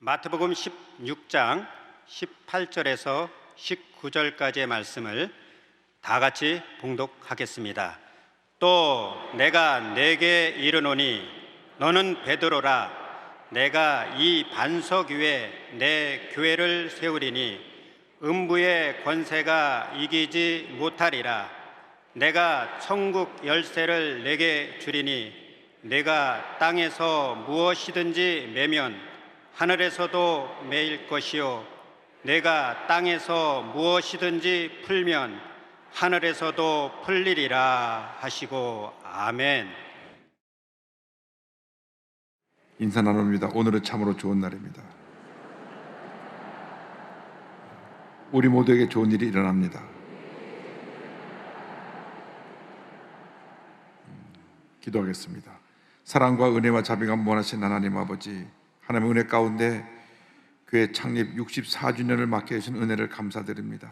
마태복음 16장 18절에서 19절까지의 말씀을 다 같이 봉독하겠습니다. 또 내가 네게 이르노니 너는 베드로라. 내가 이 반석 위에 내 교회를 세우리니 음부의 권세가 이기지 못하리라. 내가 천국 열쇠를 내게 주리니 내가 땅에서 무엇이든지 매면 하늘에서도 매일 것이요 내가 땅에서 무엇이든지 풀면 하늘에서도 풀리리라 하시고 아멘. 인사 나눕니다. 오늘은 참으로 좋은 날입니다. 우리 모두에게 좋은 일이 일어납니다. 기도하겠습니다. 사랑과 은혜와 자비가 무한하신 하나님 아버지, 하나님의 은혜 가운데 교회 창립 64주년을 맡게 하신 은혜를 감사드립니다.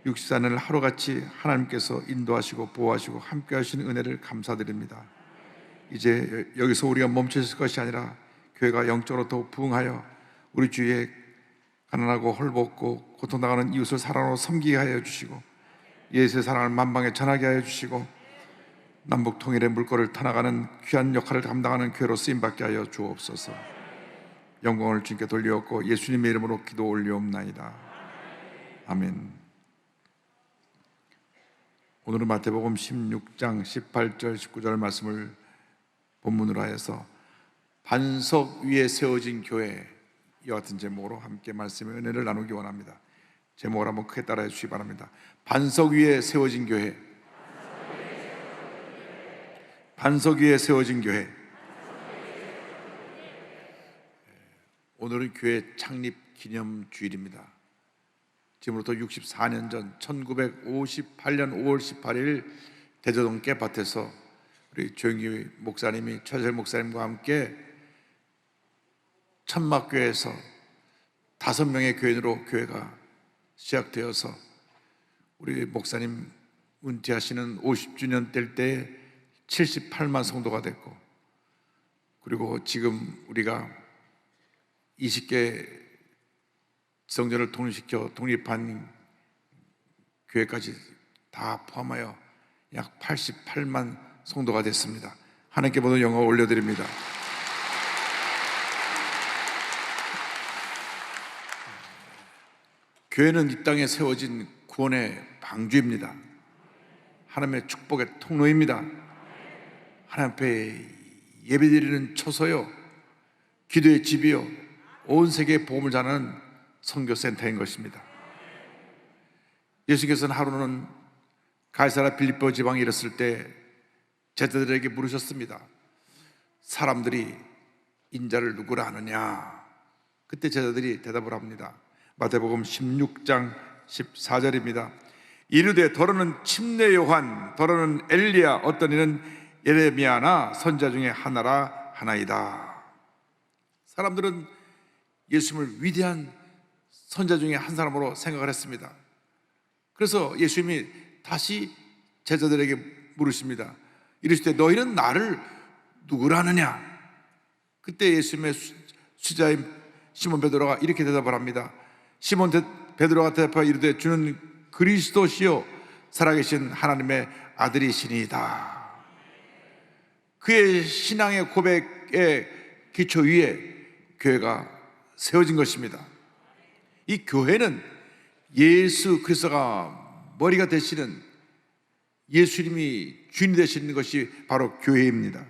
64년을 하루같이 하나님께서 인도하시고 보호하시고 함께 하시는 은혜를 감사드립니다. 이제 여기서 우리가 멈춰 있을 것이 아니라 교회가 영적으로 더욱 부흥하여 우리 주위에 가난하고 헐벗고 고통당하는 이웃을 사랑으로 섬기게 하여 주시고 예수의 사랑을 만방에 전하게 하여 주시고 남북 통일의 물꼬를 타나가는 귀한 역할을 감당하는 교회로 쓰임받게 하여 주옵소서. 영광을 주님께 돌리었고 예수님의 이름으로 기도 올리옵나이다. 아멘. 오늘은 마태복음 16장 18절 19절 말씀을 본문으로 하여서 반석 위에 세워진 교회, 이와 같은 제목으로 함께 말씀의 은혜를 나누기 원합니다. 제목을 한번 크게 따라해 주시기 바랍니다. 반석 위에 세워진 교회. 반석 위에 세워진 교회. 오늘은 교회 창립 기념 주일입니다. 지금부터 64년 전 1958년 5월 18일 대저동 깨밭에서 우리 조영기 목사님이 최재 목사님과 함께 천막교회에서 5명의 교인으로 교회가 시작되어서 우리 목사님 은퇴하시는 50주년 될 때 78만 성도가 됐고, 그리고 지금 우리가 20개 성전을 독립시켜 독립한 교회까지 다 포함하여 약 88만 성도가 됐습니다. 하나님께 모든 영광을 올려드립니다. 교회는 이 땅에 세워진 구원의 방주입니다. 하나님의 축복의 통로입니다. 하나님 앞에 예배드리는 처소요, 기도의 집이요, 온 세계에 복음을 전하는 선교센터인 것입니다. 예수께서는 하루는 가이사랴 빌립보 지방에 이르렀을 때 제자들에게 물으셨습니다. 사람들이 인자를 누구라 하느냐? 그때 제자들이 대답을 합니다. 마태복음 16장 14절입니다. 이르되 더러는 침례 요한, 더러는 엘리야, 어떤 이는 예레미야나 선지자 중에 하나라 하나이다. 사람들은 예수님을 위대한 선지자 중에 한 사람으로 생각을 했습니다. 그래서 예수님이 다시 제자들에게 물으십니다. 이르시되 너희는 나를 누구라 하느냐? 그때 예수님의 수자인 시몬 베드로가 이렇게 대답을 합니다. 시몬 베드로가 대답하여 이르되 주는 그리스도시요 살아계신 하나님의 아들이시니이다. 그의 신앙의 고백의 기초 위에 교회가 세워진 것입니다. 이 교회는 예수 그리스도가 머리가 되시는, 예수님이 주인이 되시는 것이 바로 교회입니다.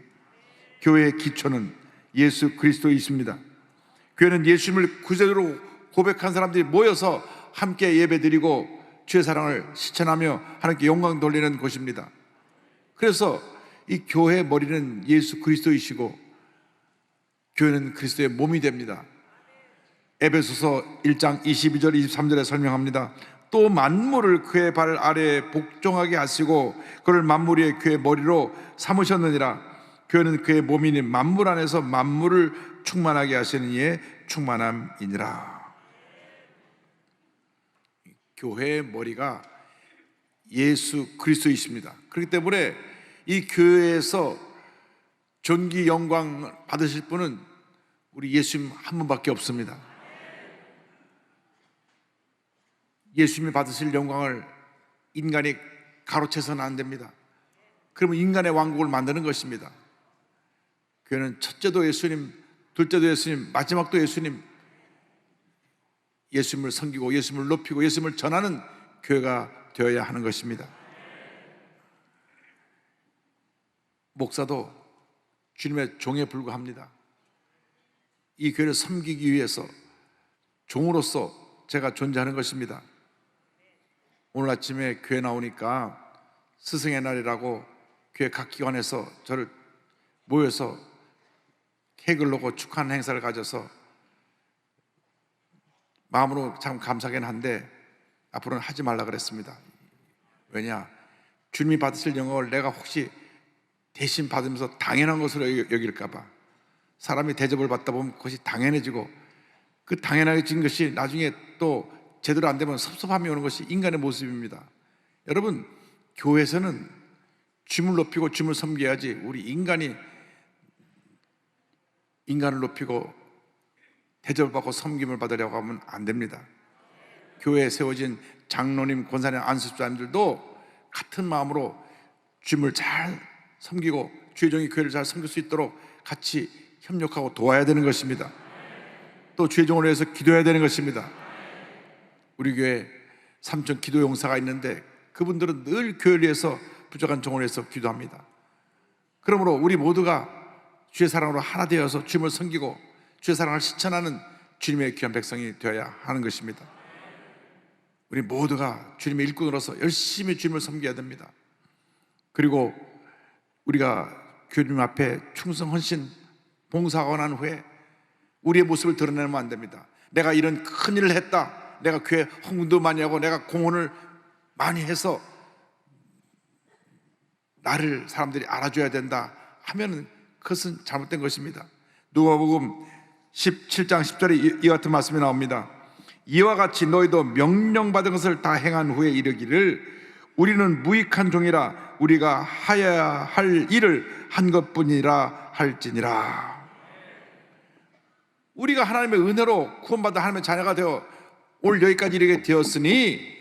교회의 기초는 예수 그리스도이십니다. 교회는 예수님을 구세주로 고백한 사람들이 모여서 함께 예배드리고 주의 사랑을 실천하며 하나님께 영광 돌리는 곳입니다. 그래서 이 교회의 머리는 예수 그리스도이시고 교회는 그리스도의 몸이 됩니다. 에베소서 1장 22절 23절에 설명합니다. 또 만물을 그의 발 아래에 복종하게 하시고 그를 만물 위에 그의 머리로 삼으셨느니라. 교회는 그의 몸이니 만물 안에서 만물을 충만하게 하시는 이의 충만함이니라. 교회의 머리가 예수 그리스도이십니다. 그렇기 때문에 이 교회에서 존귀 영광 받으실 분은 우리 예수님 한 분밖에 없습니다. 예수님이 받으실 영광을 인간이 가로채서는 안 됩니다. 그러면 인간의 왕국을 만드는 것입니다. 교회는 첫째도 예수님, 둘째도 예수님, 마지막도 예수님, 예수님을 섬기고 예수님을 높이고 예수님을 전하는 교회가 되어야 하는 것입니다. 목사도 주님의 종에 불과합니다. 이 교회를 섬기기 위해서 종으로서 제가 존재하는 것입니다. 오늘 아침에 교회 나오니까 스승의 날이라고 교회 각 기관에서 저를 모여서 케이크를 놓고 축하하는 행사를 가져서 마음으로 참 감사하긴 한데 앞으로는 하지 말라 그랬습니다. 왜냐? 주님이 받으실 영광을 내가 혹시 대신 받으면서 당연한 것으로 여길까 봐. 사람이 대접을 받다 보면 그것이 당연해지고 그 당연해진 것이 나중에 또 제대로 안 되면 섭섭함이 오는 것이 인간의 모습입니다. 여러분, 교회에서는 주님을 높이고 주님을 섬겨야지 우리 인간을 높이고 대접을 받고 섬김을 받으려고 하면 안 됩니다. 교회에 세워진 장로님, 권사님, 안수집사님들도 같은 마음으로 주님을 잘 섬기고 주의 종이 교회를 잘 섬길 수 있도록 같이 협력하고 도와야 되는 것입니다. 또 주의 종을 위해서 기도해야 되는 것입니다. 우리 교회 삼천 기도 용사가 있는데 그분들은 늘 교회를 위해서 부족한 종을 위해서 기도합니다. 그러므로 우리 모두가 주의 사랑으로 하나 되어서 주님을 섬기고 주의 사랑을 실천하는 주님의 귀한 백성이 되어야 하는 것입니다. 우리 모두가 주님의 일꾼으로서 열심히 주님을 섬겨야 됩니다. 그리고 우리가 주님 앞에 충성, 헌신, 봉사하고 난 후에 우리의 모습을 드러내면 안 됩니다. 내가 이런 큰 일을 했다, 내가 교회 헌금도 많이 하고 내가 공헌을 많이 해서 나를 사람들이 알아줘야 된다 하면은 그것은 잘못된 것입니다. 누가복음 17장 10절에 이 같은 말씀이 나옵니다. 이와 같이 너희도 명령받은 것을 다 행한 후에 이르기를 우리는 무익한 종이라 우리가 하여야 할 일을 한 것뿐이라 할지니라. 우리가 하나님의 은혜로 구원받아 하나님의 자녀가 되어 오늘 여기까지 이르게 되었으니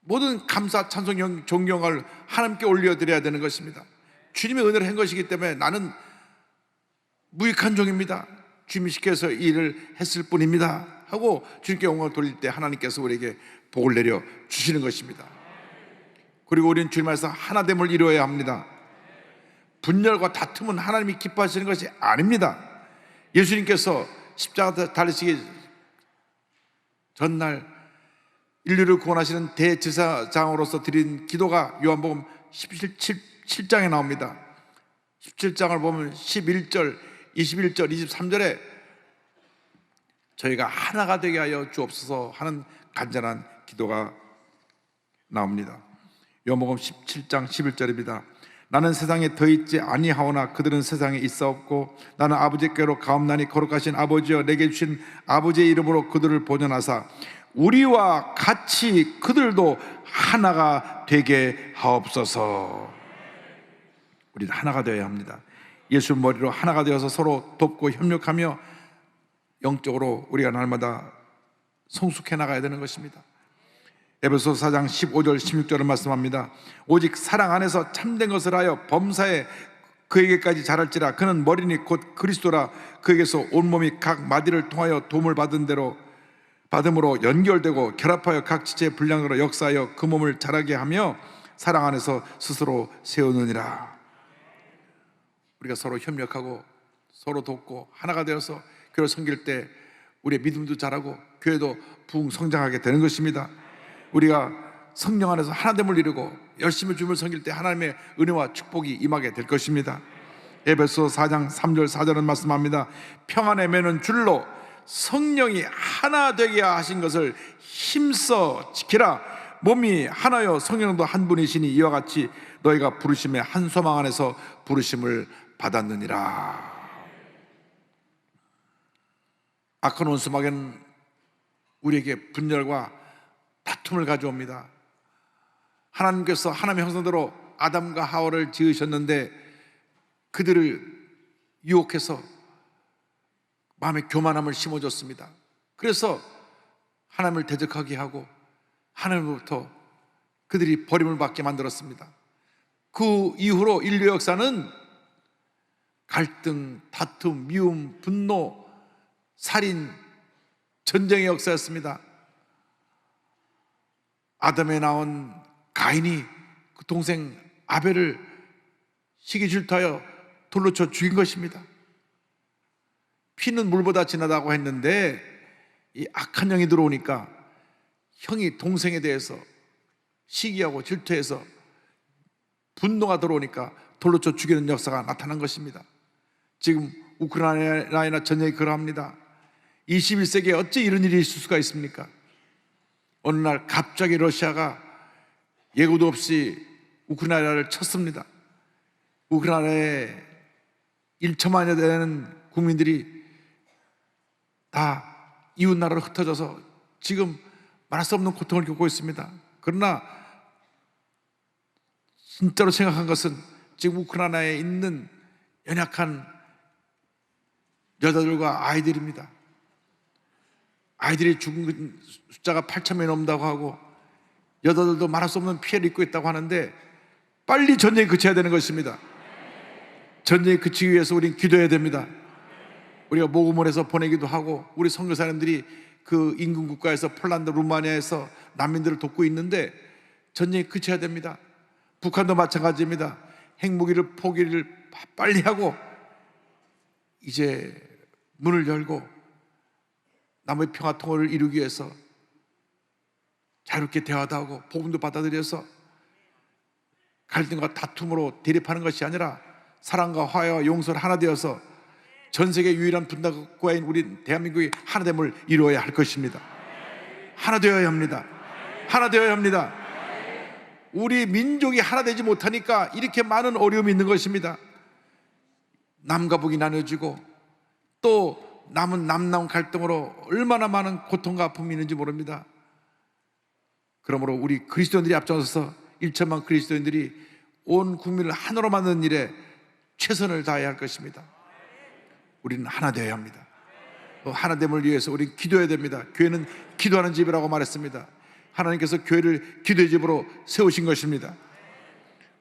모든 감사, 찬송, 존경을 하나님께 올려드려야 되는 것입니다. 주님의 은혜로 한 것이기 때문에 나는 무익한 종입니다, 주님이 시켜서 이 일을 했을 뿐입니다 하고 주님께 영광을 돌릴 때 하나님께서 우리에게 복을 내려 주시는 것입니다. 그리고 우리는 주님 안에서 하나됨을 이루어야 합니다. 분열과 다툼은 하나님이 기뻐하시는 것이 아닙니다. 예수님께서 십자가 달리시기 전날 인류를 구원하시는 대제사장으로서 드린 기도가 요한복음 17장에 나옵니다. 17장을 보면 11절, 21절, 23절에 저희가 하나가 되게 하여 주옵소서 하는 간절한 기도가 나옵니다. 요한복음 17장 11절입니다. 나는 세상에 더 있지 아니하오나 그들은 세상에 있사옵고 나는 아버지께로 가옵나니 거룩하신 아버지여 내게 주신 아버지의 이름으로 그들을 보존하사 우리와 같이 그들도 하나가 되게 하옵소서. 우리는 하나가 되어야 합니다. 예수 머리로 하나가 되어서 서로 돕고 협력하며 영적으로 우리가 날마다 성숙해 나가야 되는 것입니다. 에베소서 4장 15절 16절을 말씀합니다. 오직 사랑 안에서 참된 것을 하여 범사에 그에게까지 자랄지라. 그는 머리니 곧 그리스도라. 그에게서 온몸이 각 마디를 통하여 도움을 받음으로 연결되고 결합하여 각 지체의 분량으로 역사하여 그 몸을 자라게 하며 사랑 안에서 스스로 세우느니라. 우리가 서로 협력하고 서로 돕고 하나가 되어서 교회를 섬길 때 우리의 믿음도 자라고 교회도 부흥 성장하게 되는 것입니다. 우리가 성령 안에서 하나됨을 이루고 열심히 주님을 섬길 때 하나님의 은혜와 축복이 임하게 될 것입니다. 에베소 4장 3절 4절은 말씀합니다. 평안에 매는 줄로 성령이 하나 되게 하신 것을 힘써 지키라. 몸이 하나요 성령도 한 분이시니 이와 같이 너희가 부르심의 한 소망 안에서 부르심을 받았느니라. 악한 원수마귀는 우리에게 분열과 다툼을 가져옵니다. 하나님께서 하나님의 형상대로 아담과 하와를 지으셨는데 그들을 유혹해서 마음의 교만함을 심어줬습니다. 그래서 하나님을 대적하게 하고 하나님으로부터 그들이 버림을 받게 만들었습니다. 그 이후로 인류 역사는 갈등, 다툼, 미움, 분노, 살인, 전쟁의 역사였습니다. 아담에 나온 가인이 그 동생 아벨을 시기 질투하여 돌로 쳐 죽인 것입니다. 피는 물보다 진하다고 했는데 이 악한 영이 들어오니까 형이 동생에 대해서 시기하고 질투해서 분노가 들어오니까 돌로 쳐 죽이는 역사가 나타난 것입니다. 지금 우크라이나 전쟁이 그러합니다. 21세기에 어찌 이런 일이 있을 수가 있습니까? 어느 날 갑자기 러시아가 예고도 없이 우크라이나를 쳤습니다. 우크라이나에 1천만여 되는 국민들이 다 이웃 나라로 흩어져서 지금 말할 수 없는 고통을 겪고 있습니다. 그러나 진짜로 생각한 것은 지금 우크라이나에 있는 연약한 여자들과 아이들입니다. 아이들이 죽은 숫자가 8,000명이 넘는다고 하고 여자들도 말할 수 없는 피해를 입고 있다고 하는데 빨리 전쟁이 그쳐야 되는 것입니다. 전쟁이 그치기 위해서 우리는 기도해야 됩니다. 우리가 모금을 해서 보내기도 하고 우리 선교사님들이 그 인근 국가에서 폴란드, 루마니아에서 난민들을 돕고 있는데 전쟁이 그쳐야 됩니다. 북한도 마찬가지입니다. 핵무기를 포기를 빨리 하고 이제 문을 열고 남의 평화 통일을 이루기 위해서 자유롭게 대화도 하고 복음도 받아들여서 갈등과 다툼으로 대립하는 것이 아니라 사랑과 화해와 용서를 하나 되어서 전 세계 유일한 분단국가인 우리 대한민국이 하나됨을 이루어야 할 것입니다. 하나 되어야 합니다. 하나 되어야 합니다. 우리 민족이 하나 되지 못하니까 이렇게 많은 어려움이 있는 것입니다. 남과 북이 나눠지고 또 남은 남남 갈등으로 얼마나 많은 고통과 아픔이 있는지 모릅니다. 그러므로 우리 그리스도인들이 앞장서서 1천만 그리스도인들이 온 국민을 하나로 만드는 일에 최선을 다해야 할 것입니다. 우리는 하나 되어야 합니다. 하나됨을 위해서 우리는 기도해야 됩니다. 교회는 기도하는 집이라고 말했습니다. 하나님께서 교회를 기도의 집으로 세우신 것입니다.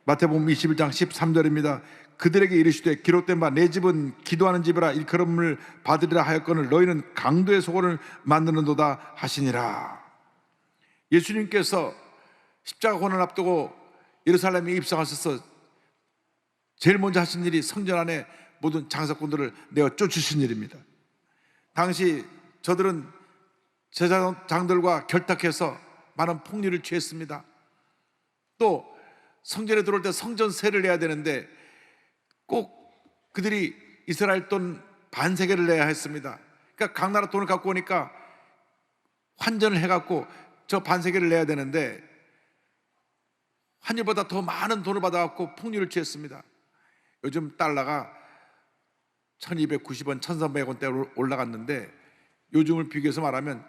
마태복음 21장 13절입니다. 그들에게 이르시되 기록된 바 내 집은 기도하는 집이라 일컬음을 받으리라 하였거늘 너희는 강도의 소굴을 만드는도다 하시니라. 예수님께서 십자가 고난을 앞두고 예루살렘에 입성하셔서 제일 먼저 하신 일이 성전 안에 모든 장사꾼들을 내어 쫓으신 일입니다. 당시 저들은 제사장들과 결탁해서 많은 폭리를 취했습니다. 또 성전에 들어올 때 성전세를 내야 되는데 꼭 그들이 이스라엘 돈 반세겔을 내야 했습니다. 그러니까 각 나라 돈을 갖고 오니까 환전을 해갖고 저 반세겔을 내야 되는데 환율보다 더 많은 돈을 받아갖고 폭리를 취했습니다. 요즘 달러가 1290원, 1300원대로 올라갔는데 요즘을 비교해서 말하면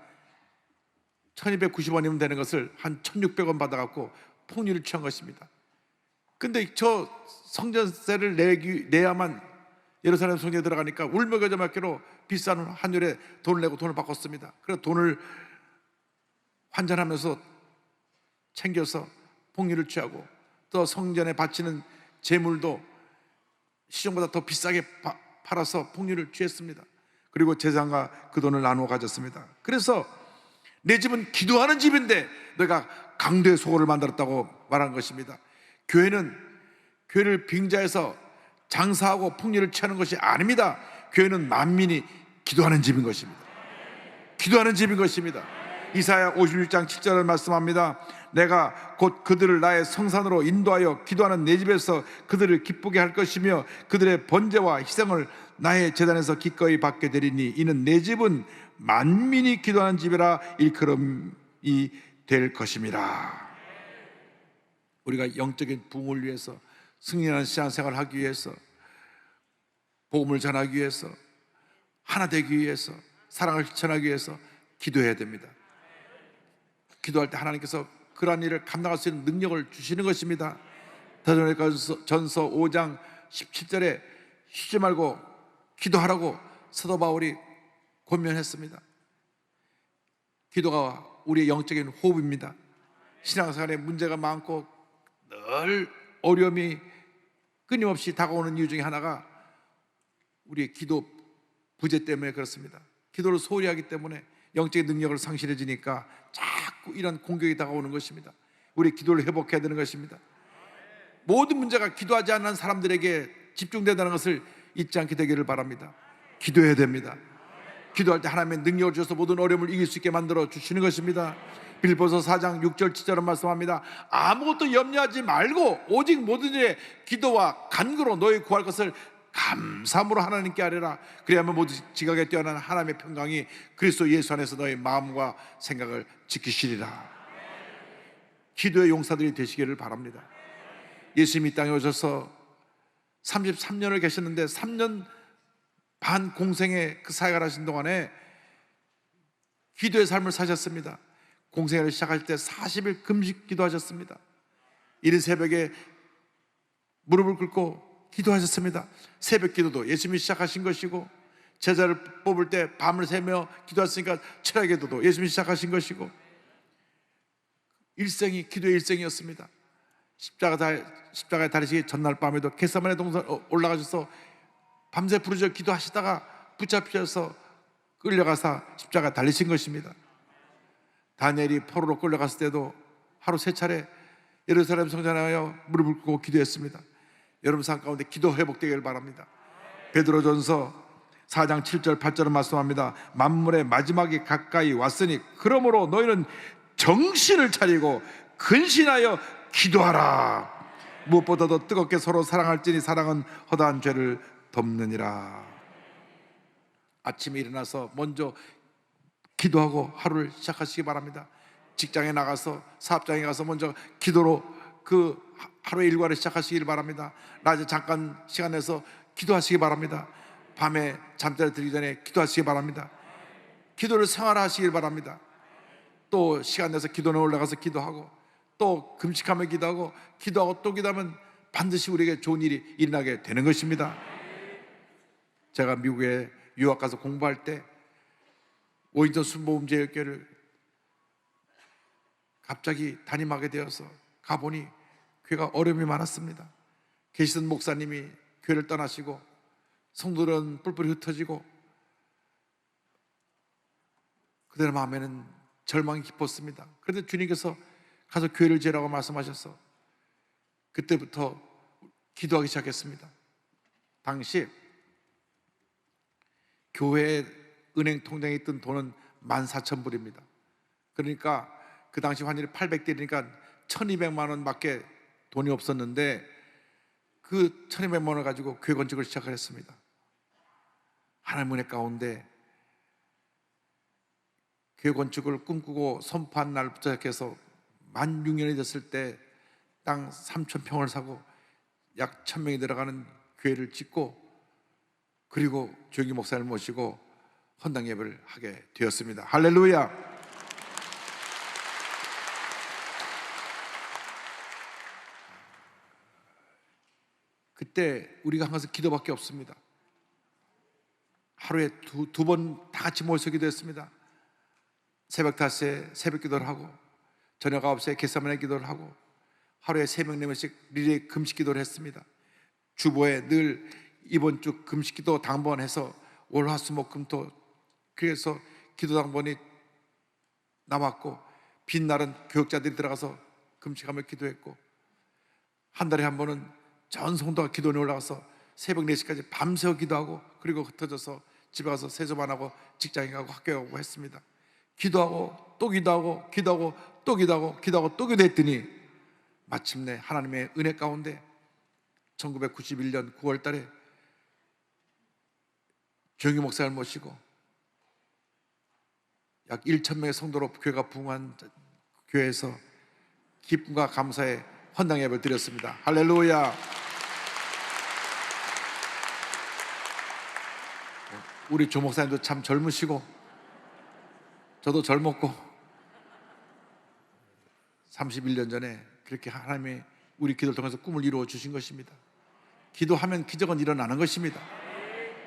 1290원이면 되는 것을 한 1600원 받아갖고 폭리를 취한 것입니다. 근데 저 성전세를 내야만 예루살렘 성전에 들어가니까 울며겨져 맞기로 비싼 환율에 돈을 내고 돈을 바꿨습니다. 그래서 돈을 환전하면서 챙겨서 폭리를 취하고 또 성전에 바치는 제물도 시중보다 더 비싸게 팔아서 폭리를 취했습니다. 그리고 재산과 그 돈을 나누어 가졌습니다. 그래서 내 집은 기도하는 집인데 내가 강도의 소굴을 만들었다고 말한 것입니다. 교회를 빙자해서 장사하고 폭리를 취하는 것이 아닙니다. 교회는 만민이 기도하는 집인 것입니다. 기도하는 집인 것입니다. 이사야 56장 7절을 말씀합니다. 내가 곧 그들을 나의 성산으로 인도하여 기도하는 내 집에서 그들을 기쁘게 할 것이며 그들의 번제와 희생을 나의 제단에서 기꺼이 받게 되리니 이는 내 집은 만민이 기도하는 집이라 일컬음이 될 것임이라. 우리가 영적인 부흥을 위해서 승리하는 신앙생활을 하기 위해서 복음을 전하기 위해서 하나 되기 위해서 사랑을 실천하기 위해서 기도해야 됩니다. 기도할 때 하나님께서 그러한 일을 감당할 수 있는 능력을 주시는 것입니다. 데살로니가전서 5장 17절에 쉬지 말고 기도하라고 사도 바울이 권면했습니다. 기도가 우리의 영적인 호흡입니다. 신앙생활에 문제가 많고 늘 어려움이 끊임없이 다가오는 이유 중에 하나가 우리의 기도 부재 때문에 그렇습니다. 기도를 소홀히 하기 때문에 영적인 능력을 상실해지니까 자꾸 이런 공격이 다가오는 것입니다. 우리 기도를 회복해야 되는 것입니다. 모든 문제가 기도하지 않는 사람들에게 집중된다는 것을 잊지 않게 되기를 바랍니다. 기도해야 됩니다. 기도할 때 하나님의 능력을 주셔서 모든 어려움을 이길 수 있게 만들어 주시는 것입니다. 빌보서 4장 6절 7절은 말씀합니다. 아무것도 염려하지 말고 오직 모든 일에 기도와 간구로 너희 구할 것을 감사함으로 하나님께 아뢰라. 그리하면 모두 지각에 뛰어난 하나님의 평강이 그리스도 예수 안에서 너희 마음과 생각을 지키시리라. 기도의 용사들이 되시기를 바랍니다. 예수님이 이 땅에 오셔서 33년을 계셨는데 3년 반 공생의 그 사역을 하신 동안에 기도의 삶을 사셨습니다. 공생회를 시작할 때 40일 금식 기도하셨습니다. 이른 새벽에 무릎을 꿇고 기도하셨습니다. 새벽 기도도 예수님이 시작하신 것이고, 제자를 뽑을 때 밤을 새며 기도했으니까 철학 기도도 예수님이 시작하신 것이고, 일생이 기도의 일생이었습니다. 십자가에 달리시기 전날 밤에도 겟세마네 동산 올라가셔서 밤새 부르짖어 기도하시다가 붙잡히셔서 끌려가서 십자가에 달리신 것입니다. 다니엘이 포로로 끌려갔을 때도 하루 3차례 예루살렘 성전에 가여 무릎을 꿇고 기도했습니다. 여러분 삶 가운데 기도 회복되기를 바랍니다. 베드로전서 4장 7절 8절은 말씀합니다. 만물의 마지막이 가까이 왔으니 그러므로 너희는 정신을 차리고 근신하여 기도하라. 무엇보다도 뜨겁게 서로 사랑할지니 사랑은 허다한 죄를 덮느니라. 아침에 일어나서 먼저 기도하고 하루를 시작하시기 바랍니다. 직장에 나가서 사업장에 가서 먼저 기도로 그 하루의 일과를 시작하시길 바랍니다. 낮에 잠깐 시간 내서 기도하시기 바랍니다. 밤에 잠자리 들기 전에 기도하시기 바랍니다. 기도를 생활하시길 바랍니다. 또 시간 내서 기도는 올라가서 기도하고, 또 금식하며 기도하고, 기도하고 또 기도하면 반드시 우리에게 좋은 일이 일어나게 되는 것입니다. 제가 미국에 유학 가서 공부할 때 오인전 순복음제일교회를 갑자기 담임하게 되어서 가보니 교회가 어려움이 많았습니다. 계시던 목사님이 교회를 떠나시고 성도들은 뿔뿔이 흩어지고, 그들의 마음에는 절망이 깊었습니다. 그런데 주님께서 가서 교회를 지으라고 말씀하셔서 그때부터 기도하기 시작했습니다. 당시 교회에 은행 통장에 있던 돈은 14,000불입니다. 그러니까 그 당시 환율이 800대니까 1,200만 원밖에 돈이 없었는데, 그 1,200만 원을 가지고 교회 건축을 시작을 했습니다. 하나님의 은혜 가운데 교회 건축을 꿈꾸고 선포한 날부터 시작해서 만 6년이 됐을 때 땅 3,000평을 사고 약 1,000명이 들어가는 교회를 짓고, 그리고 조영기 목사를 모시고 헌당 예배를 하게 되었습니다. 할렐루야. 그때 우리가 한 것은 기도밖에 없습니다. 하루에 두 번 다 같이 모여서 기도했습니다. 새벽 5시에 새벽 기도를 하고, 저녁 9시에 겟세마네 기도를 하고, 하루에 3명 4명씩 리레이 금식 기도를 했습니다. 주보에 늘 이번 주 금식 기도 당번해서 월, 화, 수, 목, 금, 토, 그래서 기도 당번이 남았고, 빈 날은 교역자들이 들어가서 금식하며 기도했고, 한 달에 한 번은 전 성도가 기도원에 올라가서 새벽 4시까지 밤새워 기도하고, 그리고 흩어져서 집에 가서 세수만 하고 직장에 가고 학교에 가고 했습니다. 기도하고 또 기도하고, 기도하고 또 기도하고, 기도하고 또 기도했더니 마침내 하나님의 은혜 가운데 1991년 9월 달에 조영기 목사를 모시고 약 1,000명의 성도로 교회가 부흥한 교회에서 기쁨과 감사의 헌당 예배를 드렸습니다. 할렐루야. 우리 조 목사님도 참 젊으시고 저도 젊었고 31년 전에 그렇게 하나님의 우리 기도를 통해서 꿈을 이루어 주신 것입니다. 기도하면 기적은 일어나는 것입니다.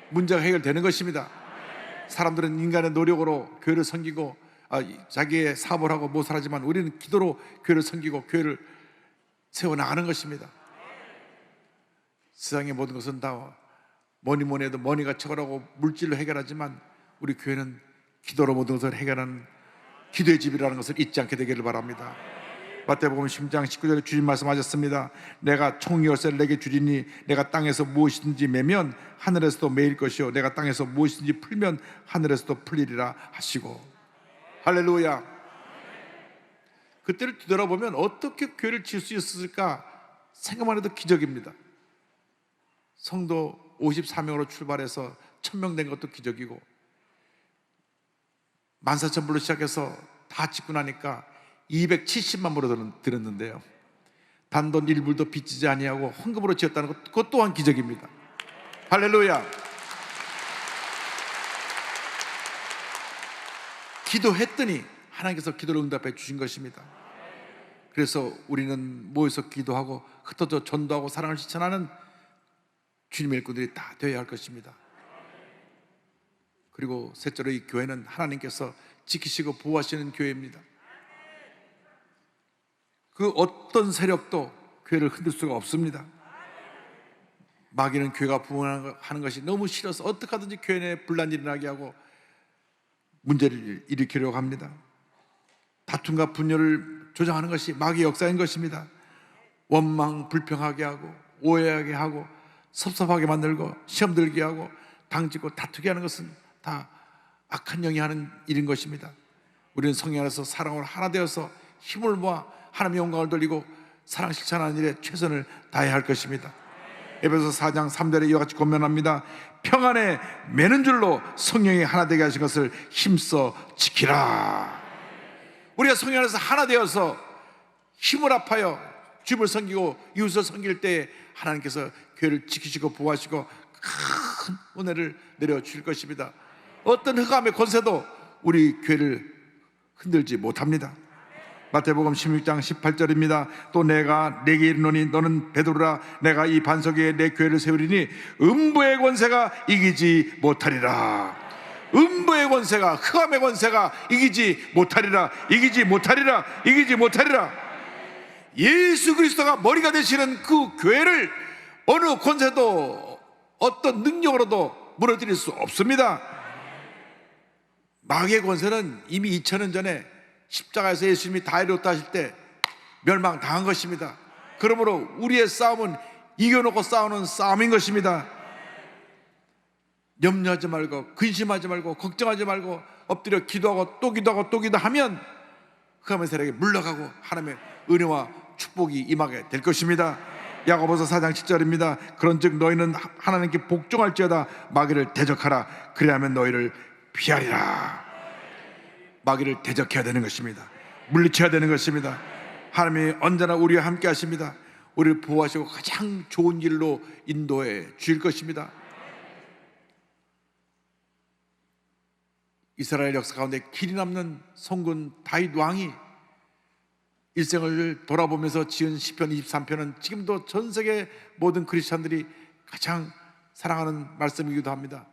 문제가 해결되는 것입니다. 사람들은 인간의 노력으로 교회를 섬기고 자기의 사업을 하고 못 살았지만 우리는 기도로 교회를 섬기고 교회를 세워나가는 것입니다. 세상의 모든 것은 다 뭐니 해도 머니가 척을하고 물질로 해결하지만 우리 교회는 기도로 모든 것을 해결하는 기도의 집이라는 것을 잊지 않게 되기를 바랍니다. 마태복음 10장 19절에 주님 말씀하셨습니다. 내가 총열쇠를 내게 주리니 내가 땅에서 무엇이든지 매면 하늘에서도 매일 것이요 내가 땅에서 무엇이든지 풀면 하늘에서도 풀리리라 하시고, 할렐루야. 그때를 뒤돌아보면 어떻게 교회를 지을 수 있었을까 생각만 해도 기적입니다. 성도 54명으로 출발해서 1000명 된 것도 기적이고 14,000불로 시작해서 다 짓고 나니까 270만 불로 들었는데요, 단돈 1불도 빚지지 아니하고 헌금으로 지었다는 것, 그것 또한 기적입니다. 할렐루야. 기도했더니 하나님께서 기도를 응답해 주신 것입니다. 그래서 우리는 모여서 기도하고 흩어져 전도하고 사랑을 실천하는 주님의 일꾼들이 다 되어야 할 것입니다. 그리고 셋째로 이 교회는 하나님께서 지키시고 보호하시는 교회입니다. 그 어떤 세력도 교회를 흔들 수가 없습니다. 마귀는 교회가 부흥하는 것이 너무 싫어서 어떻게 하든지 교회 내에 분란이 일어나게 하고 문제를 일으키려고 합니다. 다툼과 분열을 조장하는 것이 마귀의 역사인 것입니다. 원망 불평하게 하고 오해하게 하고 섭섭하게 만들고 시험 들게 하고 당짓고 다투게 하는 것은 다 악한 영이 하는 일인 것입니다. 우리는 성령 안에서 사랑으로 하나 되어서 힘을 모아 하나님의 영광을 돌리고 사랑 실천하는 일에 최선을 다해야 할 것입니다. 에베소서 4장 3절에 이와 같이 권면합니다. 평안에 매는 줄로 성령이 하나 되게 하신 것을 힘써 지키라. 우리가 성령 안에서 하나 되어서 힘을 합하여 주님을 섬기고 이웃을 섬길 때에 하나님께서 교회를 지키시고 보호하시고 큰 은혜를 내려주실 것입니다. 어떤 흑암의 권세도 우리 교회를 흔들지 못합니다. 마태복음 16장 18절입니다. 또 내가 내게 이르노니 너는 베드로라. 내가 이 반석 위에 내 교회를 세우리니 음부의 권세가 이기지 못하리라. 음부의 권세가, 흑암의 권세가 이기지 못하리라. 이기지 못하리라. 이기지 못하리라. 예수 그리스도가 머리가 되시는 그 교회를 어느 권세도 어떤 능력으로도 무너뜨릴 수 없습니다. 마귀의 권세는 이미 2000년 전에 십자가에서 예수님이 다 이뤘다 하실 때 멸망당한 것입니다. 그러므로 우리의 싸움은 이겨놓고 싸우는 싸움인 것입니다. 염려하지 말고 근심하지 말고 걱정하지 말고 엎드려 기도하고 또 기도하고 또 기도하면 흑암의 세력에 물러가고 하나님의 은혜와 축복이 임하게 될 것입니다. 야고보서 4장 7절입니다. 그런즉 너희는 하나님께 복종할지어다 마귀를 대적하라. 그리하면 너희를 피하리라. 마귀를 대적해야 되는 것입니다. 물리쳐야 되는 것입니다. 하나님이 언제나 우리와 함께 하십니다. 우리를 보호하시고 가장 좋은 길로 인도해 주실 것입니다. 이스라엘 역사 가운데 길이 남는 성군 다윗 왕이 일생을 돌아보면서 지은 시편 23편은 지금도 전 세계 모든 크리스찬들이 가장 사랑하는 말씀이기도 합니다.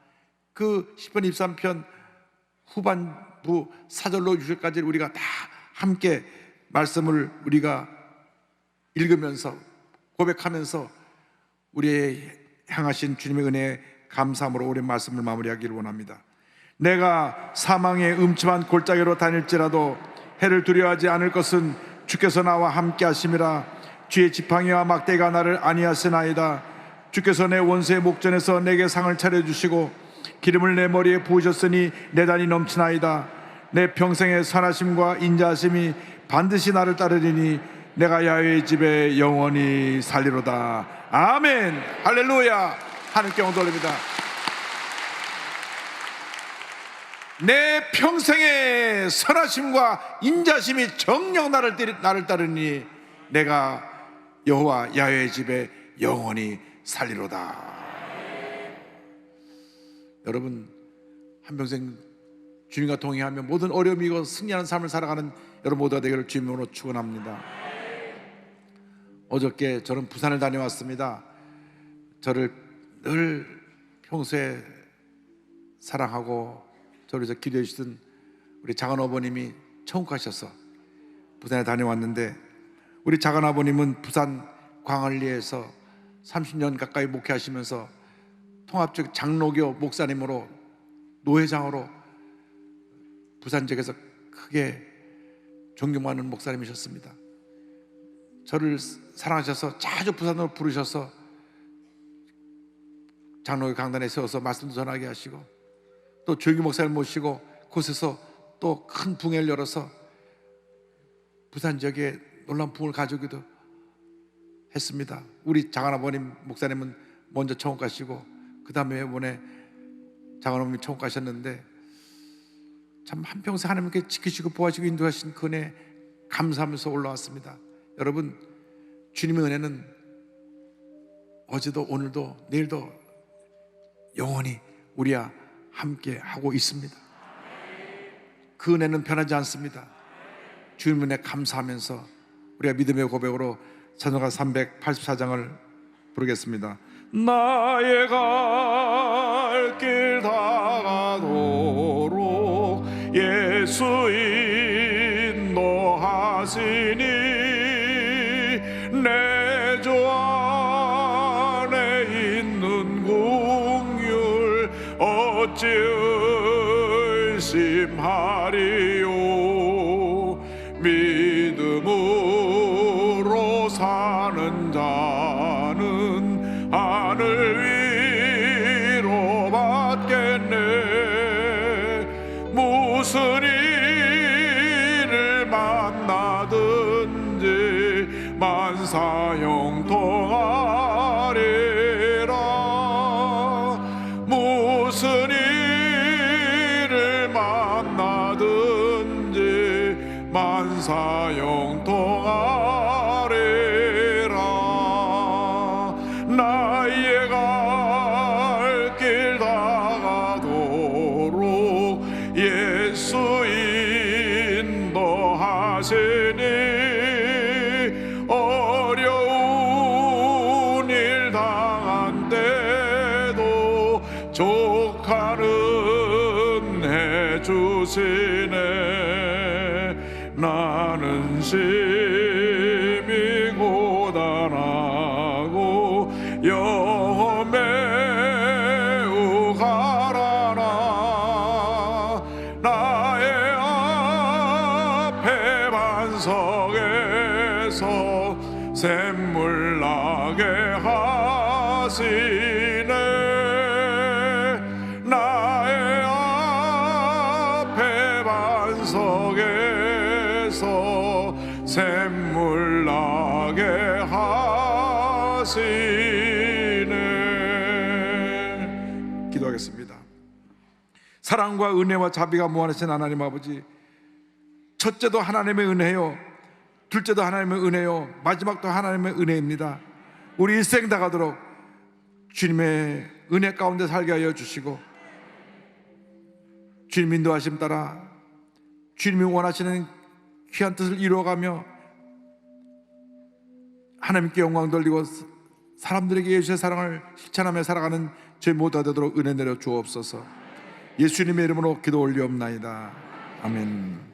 그 시편 23편 후반부 4절로 6절까지 우리가 다 함께 말씀을 우리가 읽으면서 고백하면서 우리의 향하신 주님의 은혜에 감사함으로 우리 말씀을 마무리하기를 원합니다. 내가 사망의 음침한 골짜기로 다닐지라도 해를 두려워하지 않을 것은 주께서 나와 함께 하심이라. 주의 지팡이와 막대가 나를 안위하시나이다. 주께서 내 원수의 목전에서 내게 상을 차려주시고 기름을 내 머리에 부으셨으니 내 단이 넘치나이다. 내 평생의 선하심과 인자하심이 반드시 나를 따르리니 내가 야훼의 집에 영원히 살리로다. 아멘. 할렐루야. 하늘께 영광 돌립니다. 내 평생의 선하심과 인자심이 정녕 나를 따르니 내가 여호와 야훼의 집에 영원히 살리로다. 여러분 한평생 주님과 동행하며 모든 어려움이 이고 승리하는 삶을 살아가는 여러분 모두가 되기를 주님으로 축원합니다. 어저께 저는 부산을 다녀왔습니다. 저를 늘 평소에 사랑하고 저를 위해서 기도해 주시던 우리 작은 어머님이 천국 가셔서 부산에 다녀왔는데, 우리 작은 아버님은 부산 광안리에서 30년 가까이 목회하시면서 통합적 장로교 목사님으로, 노회장으로 부산 지역에서 크게 존경받는 목사님이셨습니다. 저를 사랑하셔서 자주 부산으로 부르셔서 장로교 강단에 세워서 말씀도 전하게 하시고, 또 조용기 목사님 모시고 곳에서 또 큰 붕회를 열어서 부산 지역에 놀라운 붕을 가져오기도 했습니다. 우리 장한아버님 목사님은 먼저 천국 가시고 그 다음에 이번에 장한어머님이 천국 가셨는데, 참 한평생 하나님께 지키시고 보호하시고 인도하신 그 은혜 감사하면서 올라왔습니다. 여러분, 주님의 은혜는 어제도 오늘도 내일도 영원히 우리와 함께 하고 있습니다. 그 은혜는 변하지 않습니다. 주님의 은혜 감사하면서 우리가 믿음의 고백으로 찬송가 384장을 부르겠습니다. 나의 갈 길 다가도록 예수 인도하시니, 내 주 안에 있는 긍휼 어찌 의심하리요. 믿음으로 사는 자는 하늘 위로 받겠네. 무슨 일을 만나든지 만사형통하리라. 무슨 일을 만나든지 만사형통하리라. 나의 갈 길 다가도록 예수 인도하시니, 어려운 일 당한 때도 족하는 해 주시네. 나는 심히 고단하고 영혼 매우 가라나. 나의 앞에 반석에서 샘물 나게 하시네. 나의 앞에 반석에서 샘물 나게 하시네. 기도하겠습니다. 사랑과 은혜와 자비가 무한하신 하나님 아버지, 첫째도 하나님의 은혜요, 둘째도 하나님의 은혜요, 마지막도 하나님의 은혜입니다. 우리 일생 다가도록 주님의 은혜 가운데 살게 하여 주시고, 주님 인도하심 따라 주님이 원하시는 귀한 뜻을 이루어가며 하나님께 영광 돌리고 사람들에게 예수의 사랑을 실천하며 살아가는 저희 모두가 되도록 은혜 내려 주옵소서. 예수님의 이름으로 기도 올리옵나이다. 아멘.